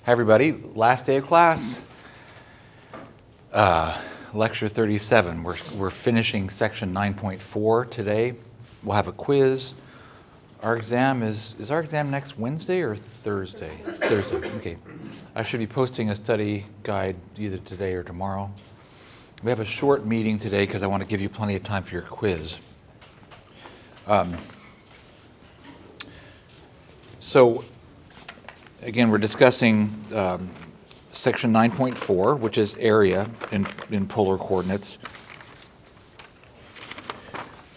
Hi everybody, last day of class, lecture 37. We're finishing section 9.4 today. We'll have a quiz. Our exam is our exam next Wednesday or Thursday? Thursday, okay. I should be posting a study guide either today or tomorrow. We have a short meeting today because I want to give you plenty of time for your quiz. So again, we're discussing section 9.4, which is area in polar coordinates.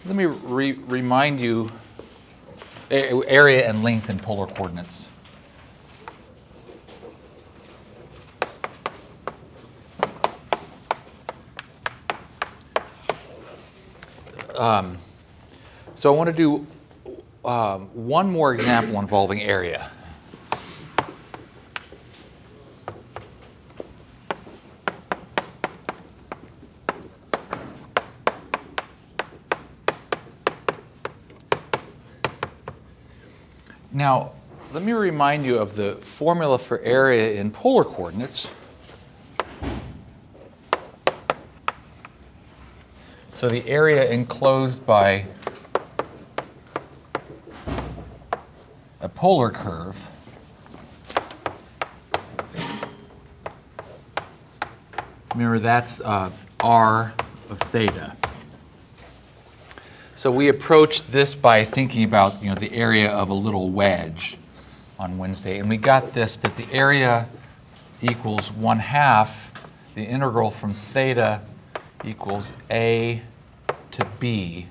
Let me remind you, area and length in polar coordinates. So I want to do one more example involving area. Now, let me remind you of the formula for area in polar coordinates. So the area enclosed by a polar curve remember that's r of theta. So we approached this by thinking about the area of a little wedge on Wednesday, and we got this, that the area equals 1/2 the integral from theta equals a to b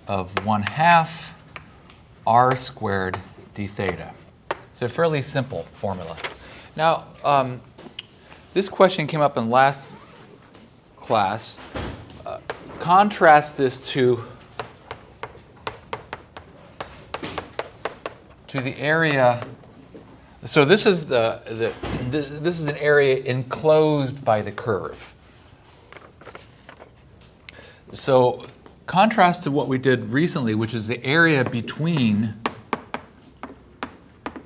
of 1/2 r squared d theta. It's a fairly simple formula. Now, this question came up in last class. Contrast this to the area. So this is this is an area enclosed by the curve. So contrast to what we did recently, which is the area between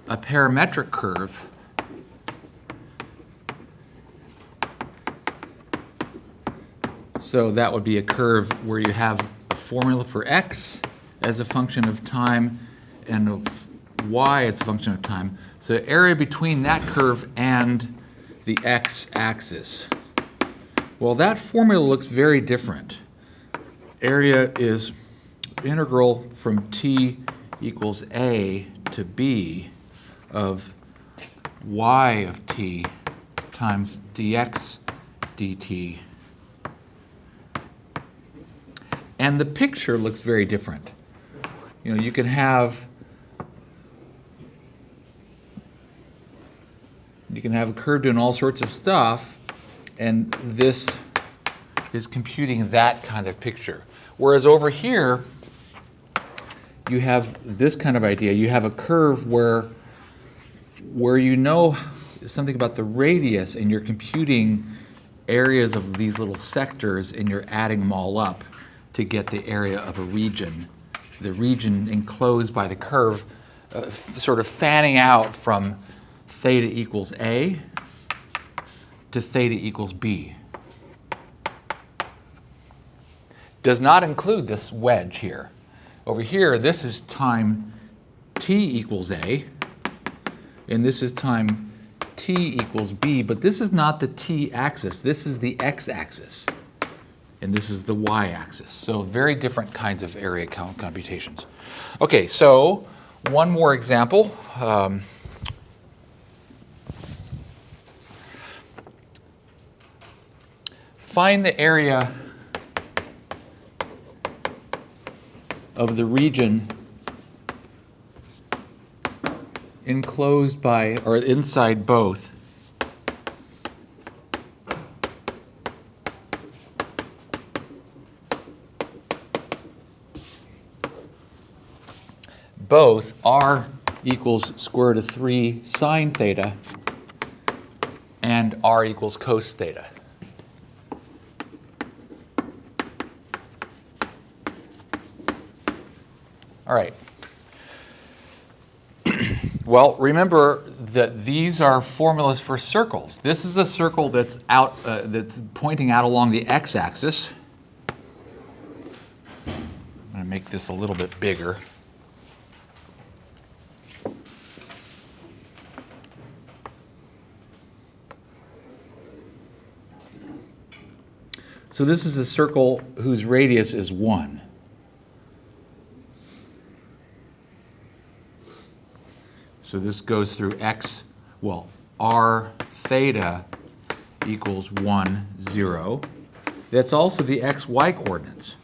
a parametric curve so that would be a curve where you have a formula for x as a function of time and of y as a function of time. So area between that curve and the x-axis. Well, that formula looks very different. Area is integral from t equals a to b of y of t times dx dt. And the picture looks very different. You can have a curve doing all sorts of stuff, and this is computing that kind of picture. Whereas over here, you have this kind of idea. You have a curve where you know something about the radius, and you're computing areas of these little sectors, and you're adding them all up to get the area of a region. The region enclosed by the curve, sort of fanning out from theta equals a to theta equals b. Does not include this wedge here. Over here, this is time t equals a, and this is time t equals b, but this is not the t-axis. This is the x-axis, and this is the y-axis. So very different kinds of area computations. Okay, so one more example. Find the area of the region enclosed by or inside both r equals square root of 3 sine theta and r equals cos theta. All right. Well, remember that these are formulas for circles. This is a circle that's out, that's pointing out along the x-axis. I'm going to make this a little bit bigger. So this is a circle whose radius is 1. So this goes through x, well, r theta equals 1, 0. That's also the xy coordinates,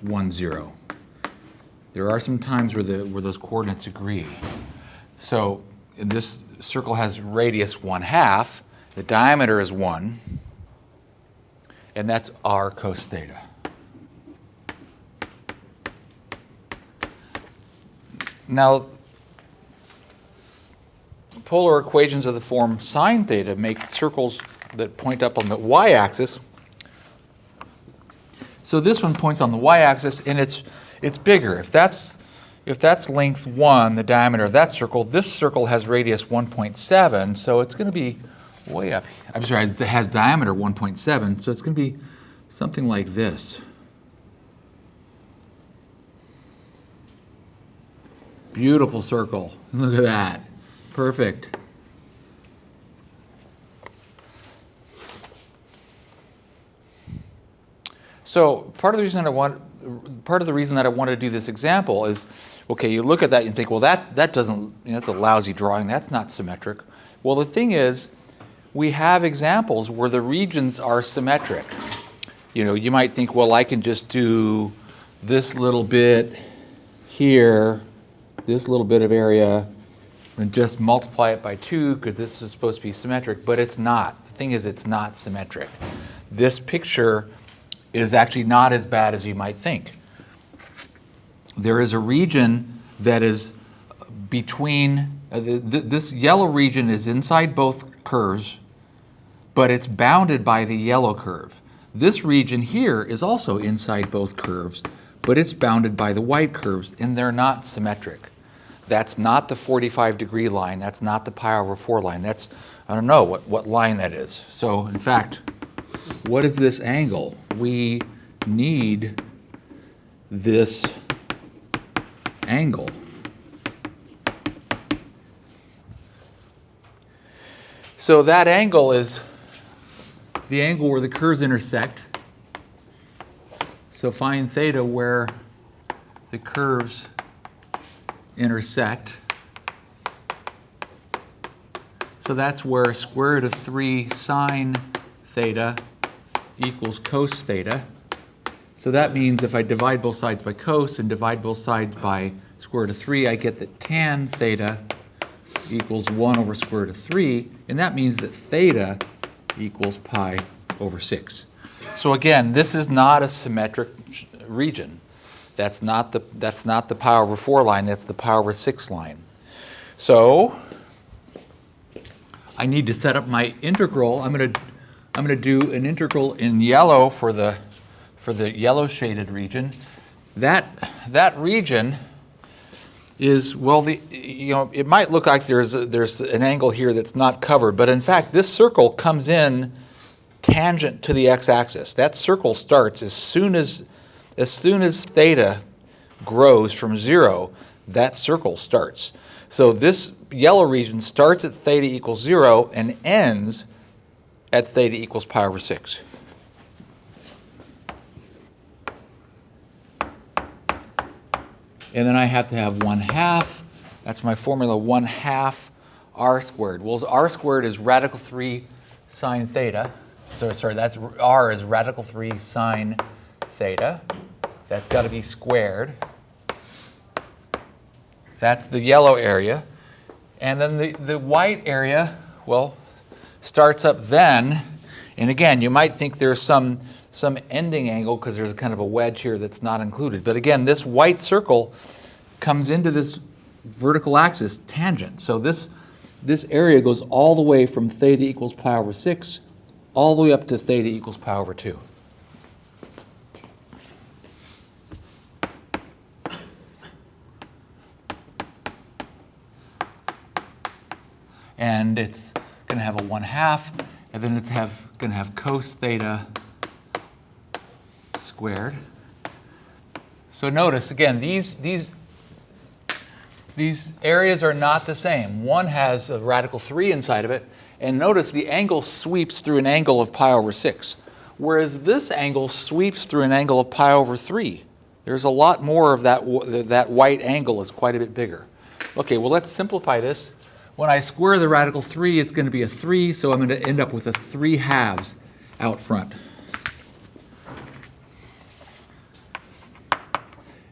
1, 0. There are some times where those coordinates agree. So this circle has radius 1/2. The diameter is 1, and that's r cos theta. Now, polar equations of the form sine theta make circles that point up on the y-axis. So this one points on the y-axis, and it's bigger. If that's length 1, the diameter of that circle, this circle has radius 1.7, so it's going to be way up. I'm sorry, it has diameter 1.7, so it's going to be something like this. Beautiful circle. Look at that. Perfect. So part of the reason that I want to do this example is, okay, you look at that and think, well, that doesn't, that's a lousy drawing. That's not symmetric. Well, the thing is, we have examples where the regions are symmetric. You know, you might think, well, I can just do this little bit here, this little bit of area, and just multiply it by 2 because this is supposed to be symmetric, but it's not. The thing is, it's not symmetric. This picture is actually not as bad as you might think. There is a region that is between, this yellow region is inside both curves, but it's bounded by the yellow curve. This region here is also inside both curves, but it's bounded by the white curves, and they're not symmetric. That's not the 45-degree line. That's not the pi over 4 line. That's, I don't know what line that is. So, in fact, what is this angle? We need this angle. So that angle is the angle where the curves intersect. So find theta where the curves intersect. So that's where square root of 3 sine theta equals cos theta. So that means if I divide both sides by cos and divide both sides by square root of 3, I get that tan theta equals 1 over square root of 3, and that means that theta equals pi over 6. So again, this is not a symmetric region. That's not the pi over 4 line, that's the pi over 6 line. So I need to set up my integral. I'm going to do an integral in yellow for the yellow shaded region. That region is, well, it might look like there's an angle here that's not covered, but in fact this circle comes in tangent to the x-axis. That circle starts as soon as theta grows from 0, that circle starts. So this yellow region starts at theta equals 0 and ends at theta equals pi over 6. And then I have to have 1/2. That's my formula, 1/2 r squared. Well, r squared is radical 3 sine theta. So sorry, that's r is radical 3 sine theta. That's got to be squared. That's the yellow area. And then the white area, well, starts up then. And again, you might think there's some ending angle because there's kind of a wedge here that's not included. But again, this white circle comes into this vertical axis tangent. So this area goes all the way from theta equals pi over 6 all the way up to theta equals pi over 2. and it's going to have a 1/2, and then it's going to have cos theta squared. So notice, again, these areas are not the same. One has a radical 3 inside of it, and notice the angle sweeps through an angle of pi over 6, whereas this angle sweeps through an angle of pi over 3. There's a lot more of that white angle is quite a bit bigger. Okay, well, let's simplify this. When I square the radical 3, it's going to be a 3, so I'm going to end up with a 3/2 out front.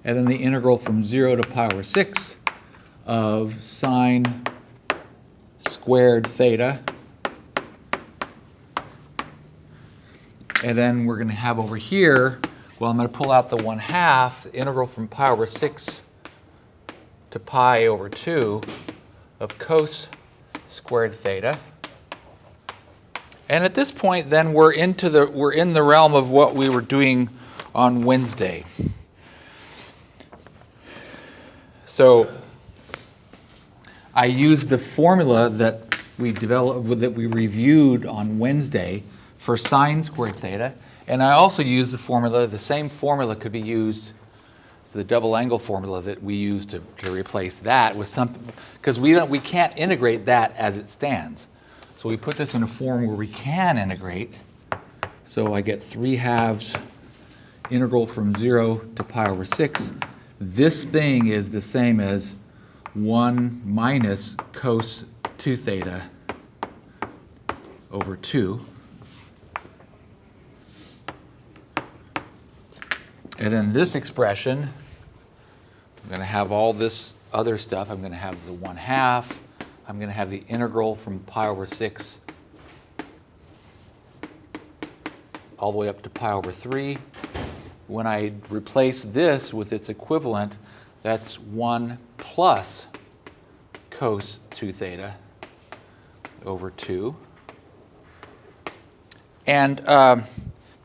And then the integral from 0 to pi over 6 of sine squared theta. And then we're going to have over here, well, I'm going to pull out the 1/2, integral from pi over 6 to pi over 2 of cos squared theta. And at this point, then we're in the realm of what we were doing on Wednesday. So I used the formula that we developed, that we reviewed on Wednesday for sine squared theta, and I also used the formula. The same formula could be used, the double angle formula that we used to replace that with something, because we can't integrate that as it stands. So we put this in a form where we can integrate. So I get 3/2 integral from 0 to pi over 6. This thing is the same as 1 minus cos 2 theta over 2. And then this expression, I'm going to have all this other stuff. I'm going to have the 1/2. I'm going to have the integral from pi over 6 all the way up to pi over 3. When I replace this with its equivalent, that's 1 plus cos 2 theta over 2. And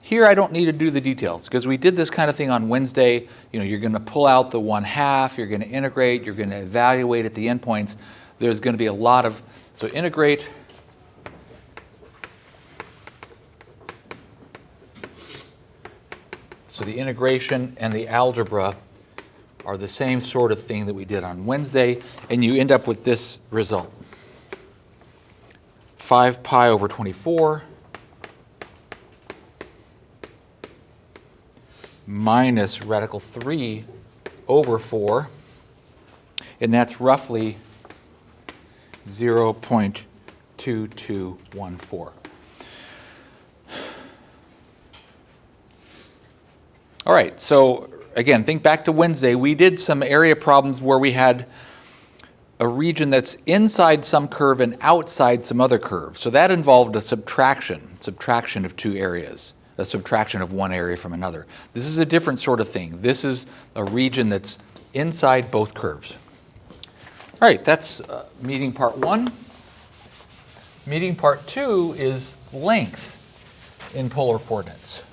here I don't need to do the details, because we did this kind of thing on Wednesday. You know, you're going to pull out the 1/2, you're going to integrate, you're going to evaluate at the endpoints. There's going to be a lot of, so integrate. So the integration and the algebra are the same sort of thing that we did on Wednesday, and you end up with this result. 5 pi over 24 minus radical 3 over 4, and that's roughly 0.2214. All right, so again, think back to Wednesday. We did some area problems where we had a region that's inside some curve and outside some other curve. So that involved a subtraction of two areas, a subtraction of one area from another. This is a different sort of thing. This is a region that's inside both curves. All right, that's meeting part 1. Meeting part 2 is length in polar coordinates.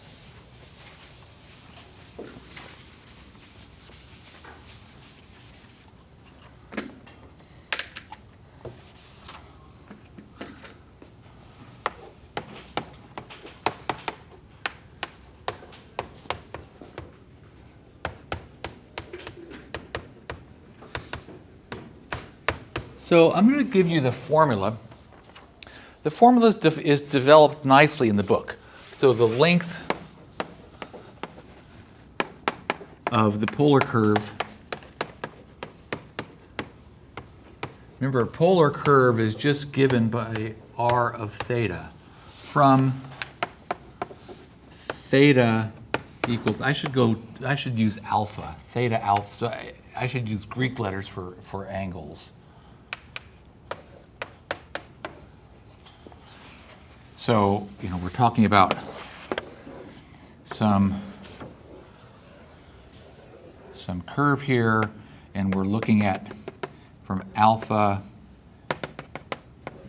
So I'm going to give you the formula. The formula is developed nicely in the book. So the length of the polar curve, remember, a polar curve is just given by r of theta from theta equals, I should use alpha, theta alpha, so I should use Greek letters for angles. So, you know, we're talking about some curve here, and we're looking at from alpha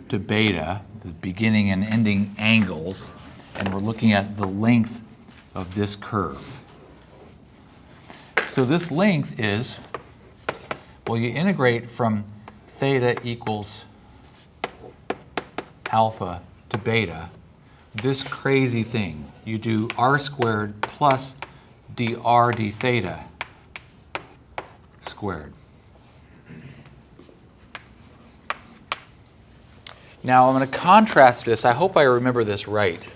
to beta, the beginning and ending angles, and we're looking at the length of this curve. So this length is, well, you integrate from theta equals alpha to beta, this crazy thing, you do r squared plus dr d theta squared. Now I'm going to contrast this. I hope I remember this right.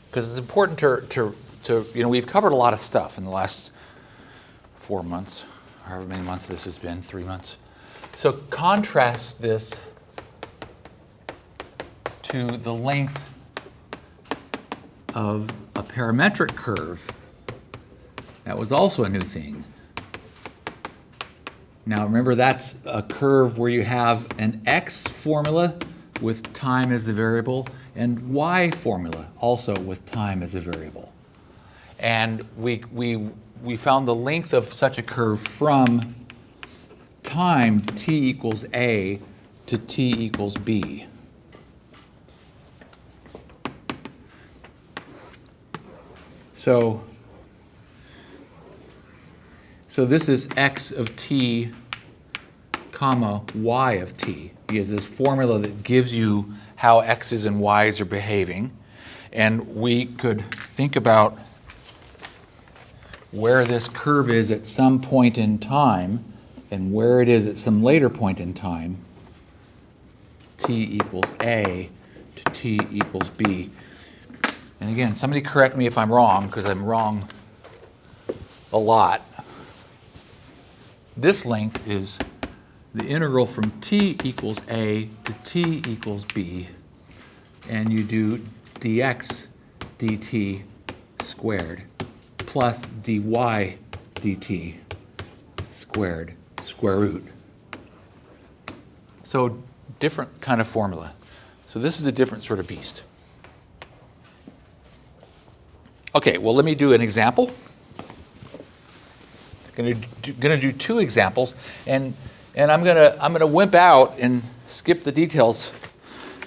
Because it's important to we've covered a lot of stuff in the last 4 months, however many months this has been, 3 months. So contrast this to the length of a parametric curve. That was also a new thing. Now remember, that's a curve where you have an x formula with time as the variable and y formula also with time as a variable. And we found the length of such a curve from time t equals a to t equals b. So this is x of t comma y of t. He has this formula that gives you how x's and y's are behaving. And we could think about where this curve is at some point in time and where it is at some later point in time, t equals a to t equals b. And again, somebody correct me if I'm wrong, because I'm wrong a lot. This length is the integral from t equals a to t equals b, and you do dx dt squared plus dy dt squared square root. So different kind of formula. So this is a different sort of beast. Okay, well, let me do an example. Going to do 2 examples, and I'm gonna wimp out and skip the details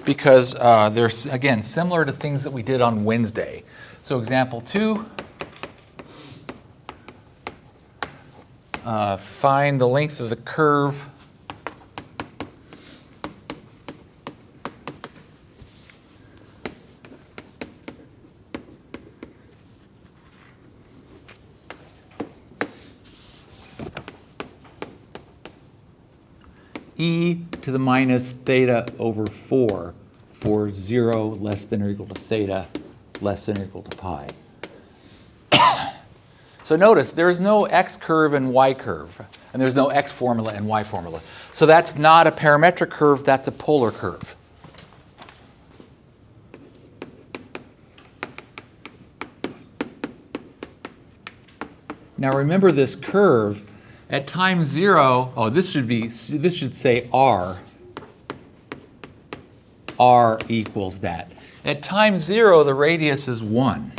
because they're again similar to things that we did on Wednesday. So example 2, find the length of the curve e to the minus theta over 4 for 0 less than or equal to theta less than or equal to pi. So notice there is no x curve and y curve, and there's no x formula and y formula. So that's not a parametric curve, that's a polar curve. Now remember this curve. At time 0, this should say r. R equals that. At time 0, the radius is 1.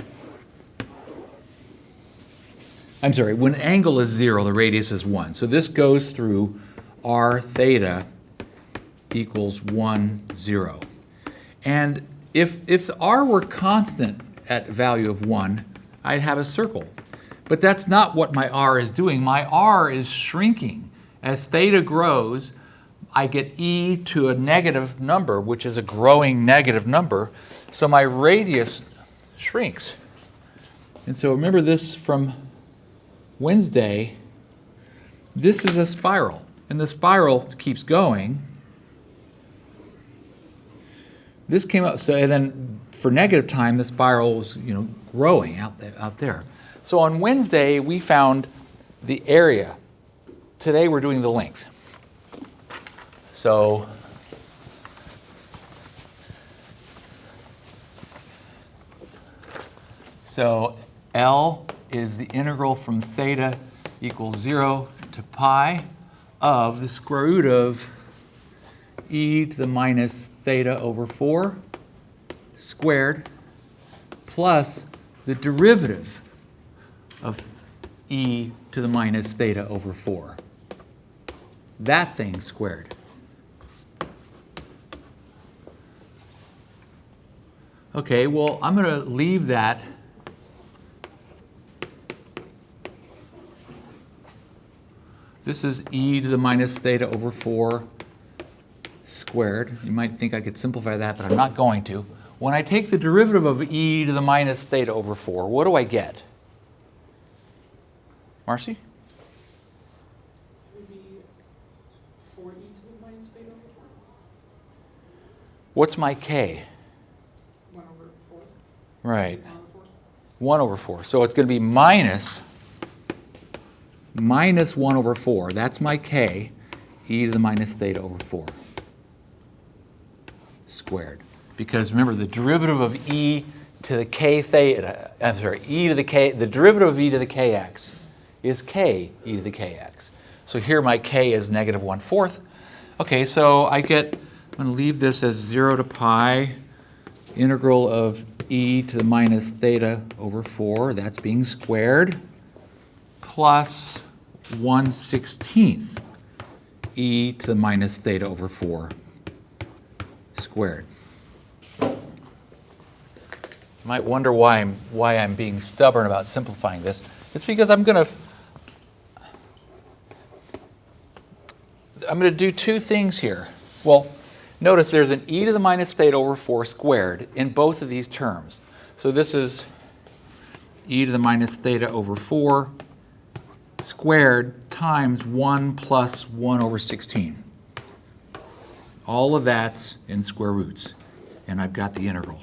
I'm sorry, when angle is 0, the radius is 1. So this goes through r theta equals 1, 0. And if r were constant at value of 1, I'd have a circle. But that's not what my r is doing. My r is shrinking. As theta grows, I get e to a negative number, which is a growing negative number. So my radius shrinks. And so remember this from Wednesday. This is a spiral. And the spiral keeps going. This came up, so and then for negative time, the spiral was growing out there. So on Wednesday, we found the area. Today, we're doing the length. So L is the integral from theta equals 0 to pi of the square root of e to the minus theta over 4 squared plus the derivative of e to the minus theta over 4. That thing squared. Okay, well, I'm going to leave that This is e to the minus theta over 4 squared. You might think I could simplify that, but I'm not going to. When I take the derivative of e to the minus theta over 4, what do I get? Marcy? It would be 4e to the minus theta over 4. What's my k? 1 over 4. Right. 1 over 4. 1 over 4. So it's going to be minus 1 over 4. That's my k, e to the minus theta over 4 squared. Because remember, the derivative of e to the k theta, the derivative of e to the kx is k e to the kx. So here my k is negative 1/4. Okay, so I'm going to leave this as 0 to pi integral of e to the minus theta over 4, that's being squared, plus 1/16 e to the minus theta over 4 squared. You might wonder why I'm being stubborn about simplifying this. It's because I'm going to do two things here. Well, notice there's an e to the minus theta over 4 squared in both of these terms. So this is e to the minus theta over 4 squared times 1 plus 1 over 16. All of that's in square roots, and I've got the integral.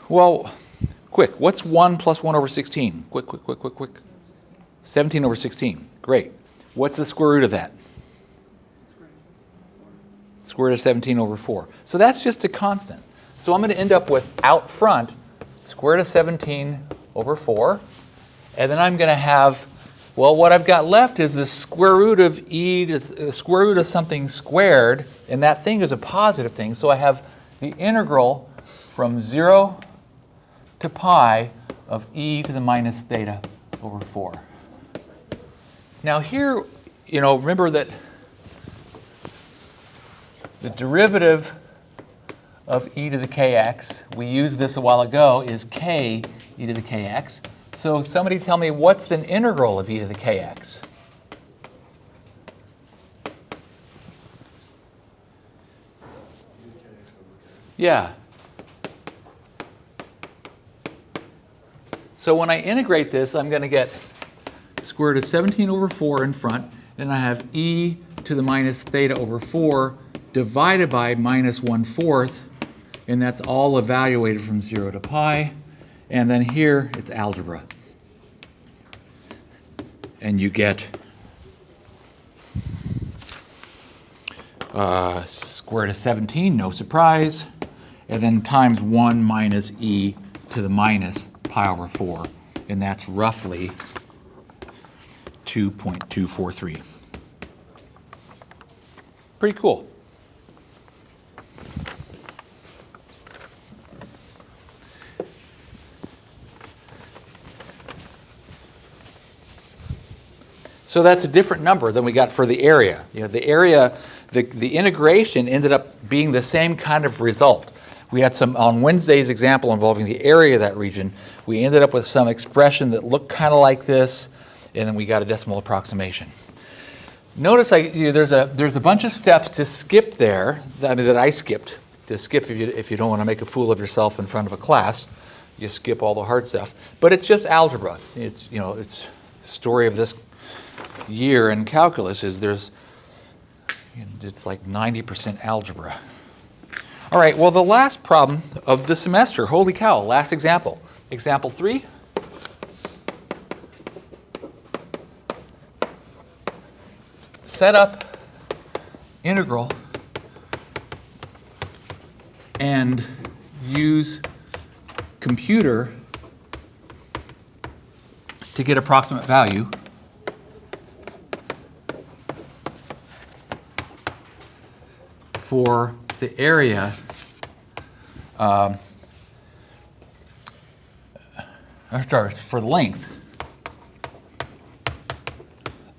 Well, quick, what's 1 plus 1 over 16? Quick. 17 over 16, great. What's the square root of that? Square root of 17 over 4. So that's just a constant. So I'm going to end up with out front square root of 17 over 4. And then I'm going to have, well, what I've got left is the square root of e to the square root of something squared. And that thing is a positive thing. So I have the integral from 0 to pi of e to the minus theta over 4. Now here, remember that the derivative of e to the kx, we used this a while ago, is k e to the kx. So somebody tell me, what's an integral of e to the kx? Yeah. So when I integrate this, I'm going to get square root of 17 over 4 in front, and I have e to the minus theta over 4 divided by minus 1/4, and that's all evaluated from 0 to pi. And then here, it's algebra. And you get square root of 17, no surprise, and then times 1 minus e to the minus pi over 4, and that's roughly 2.243. Pretty cool. So that's a different number than we got for the area. The area, the integration ended up being the same kind of result. We had some, on Wednesday's example involving the area of that region, we ended up with some expression that looked kind of like this, and then we got a decimal approximation. Notice there's a bunch of steps to skip there, that I skipped. To skip if you don't want to make a fool of yourself in front of a class, you skip all the hard stuff. But it's just algebra. It's the story of this year in calculus is it's like 90% algebra. All right, well, the last problem of the semester, holy cow, last example. Example 3. Set up integral and use computer to get approximate value for the area for the length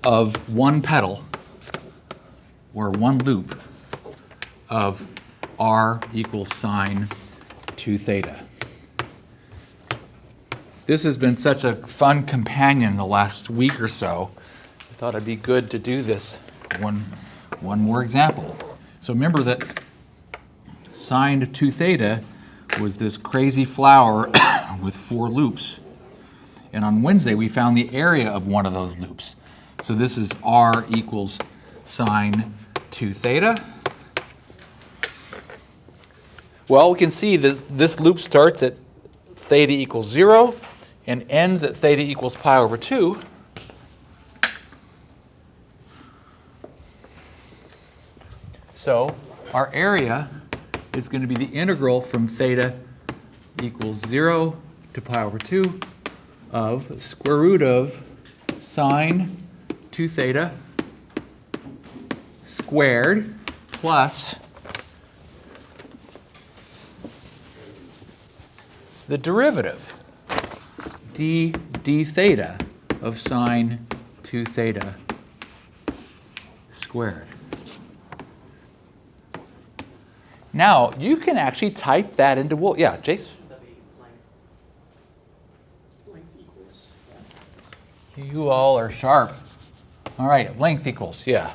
of one pedal or one loop of r equals sine 2 theta. This has been such a fun companion the last week or so. I thought it'd be good to do this one more example. So remember that sine 2 theta was this crazy flower with 4 loops. And on Wednesday, we found the area of one of those loops. So this is r equals sine 2 theta. Well, we can see that this loop starts at theta equals 0 and ends at theta equals pi over 2. So our area is going to be the integral from theta equals 0 to pi over 2 of square root of sine 2 theta squared plus the derivative d theta of sine 2 theta squared. Now, you can actually type that into, well, yeah, Jace? That'd be length equals. You all are sharp. All right, length equals, yeah.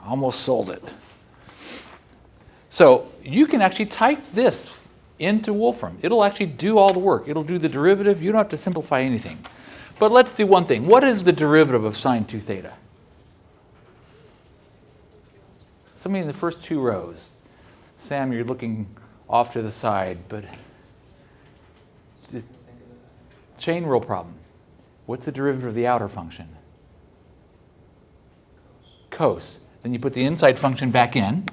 Almost sold it. So you can actually type this into Wolfram. It'll actually do all the work. It'll do the derivative. You don't have to simplify anything. But let's do one thing. What is the derivative of sine 2 theta? Somebody in the first 2 rows. Sam, you're looking off to the side, but chain rule problem. What's the derivative of the outer function? Cos. Then you put the inside function back in.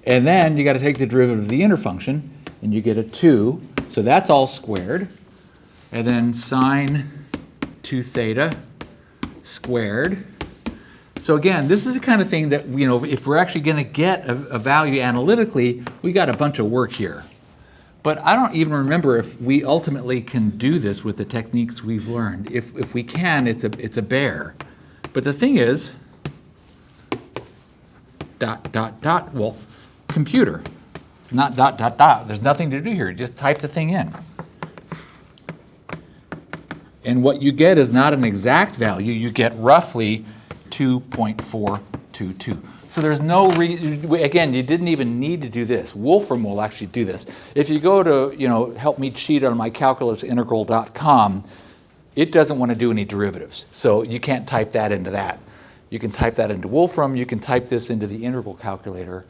And then you got to take the derivative of the inner function, and you get a 2. So that's all squared. And then sine 2 theta squared. So again, this is the kind of thing that, you know, if we're actually going to get a value analytically, we got a bunch of work here. But I don't even remember if we ultimately can do this with the techniques we've learned. If we can, it's a bear. But the thing is, ... well, computer. It's not ... There's nothing to do here. Just type the thing in. And what you get is not an exact value. You get roughly 2.422. So there's no reason, again, you didn't even need to do this. Wolfram will actually do this. If you go to, you know, help me cheat on my calculusintegral.com, it doesn't want to do any derivatives. So you can't type that into that. You can type that into Wolfram. You can type this into the integral calculator,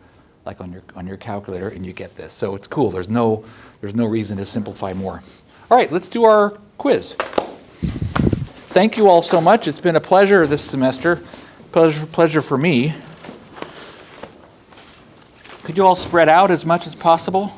like on your calculator, and you get this. So it's cool. There's no reason to simplify more. All right, let's do our quiz. Thank you all so much. It's been a pleasure this semester. Pleasure for me. Could you all spread out as much as possible?